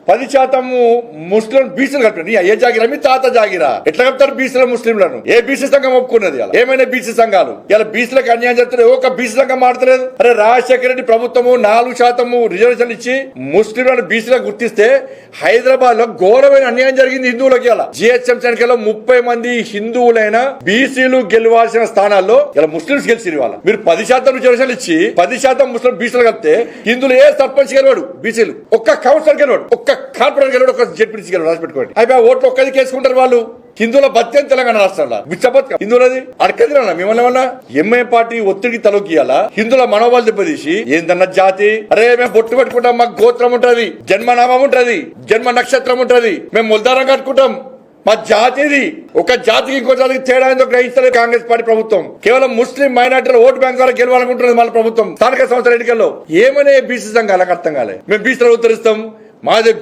10% ముస్లిం బీసీలు కలిపారు. ఏ జాగిరా మీ తాత జాగిరా ఎట్లా కలుపుతారు బీసీల ముస్లింలను? ఏ బీసీ సంఘం ఒప్పుకున్నది? ఏమైనా బీసీ సంఘాలు ఇలా బీసీలకు అన్యాయం చేస్తారు. ఒక బీసీ సంఘం మాడతలేదు. అరే రాజశేఖర రెడ్డి ప్రభుత్వము 4% రిజర్వేషన్ ఇచ్చి ముస్లింలను బీసీలకు గుర్తిస్తే హైదరాబాద్ లో ఘోరమైన అన్యాయం జరిగింది హిందువులకి. ఇలా జిహెచ్ఎంసీ ఎన్నికల్లో 30 మంది హిందువులైన బీసీలు గెలవాల్సిన స్థానాల్లో ఇలా ముస్లింస్ గెలిచి వాళ్ళ మీరు 10% రిజర్వేషన్ ఇచ్చి 10% ముస్లిం బీసీలు కలిపితే హిందువులు ఏ సర్పంచ్ గెలవాడు, బీసీలు ఒక్క కౌన్సిలర్ గెలవాడు, ఒక్క కార్పొరేటర్ గెలవాడు, ఒక్క జెడ్పీటీసీ గెలవాడు. రాసి పెట్టుకోండి. అయిపోయి ఓట్లు ఒక్కదికి వేసుకుంటారు వాళ్ళు. హిందువుల బత్యం తెలంగాణ రాష్ట్రంలో బిచ్చబత్ హిందువులది అడకదిరా మిమ్మల్ని ఏమన్నా ఎంఐ పార్టీ ఒత్తిడికి తలొక్కియాలా? హిందువుల మనోభావాలు దెబ్బతీసి ఏందన్న జాతి, అరే మేము బొట్టు పెట్టుకుంటాం, మాకు గోత్రం ఉంటది, జన్మనామం ఉంటది, జన్మ నక్షత్రం ఉంటది, మేము ముల్దారం కట్టుకుంటాం, మా జాతిది. ఒక జాతికి ఇంకో జాతికి తేడా ఏందో గ్రహిస్తలేదు కాంగ్రెస్ పార్టీ ప్రభుత్వం. కేవలం ముస్లిం మైనార్టీల ఓటు బ్యాంక్ ద్వారా గెలవాలనుకుంటున్నది మన ప్రభుత్వం. స్థానిక సంస్థల ఎన్నికల్లో ఏమనే బీసీ సంఘాలకు అర్థం కాలే. మేము బీసీలను ఉత్తరిస్తాం, మాదే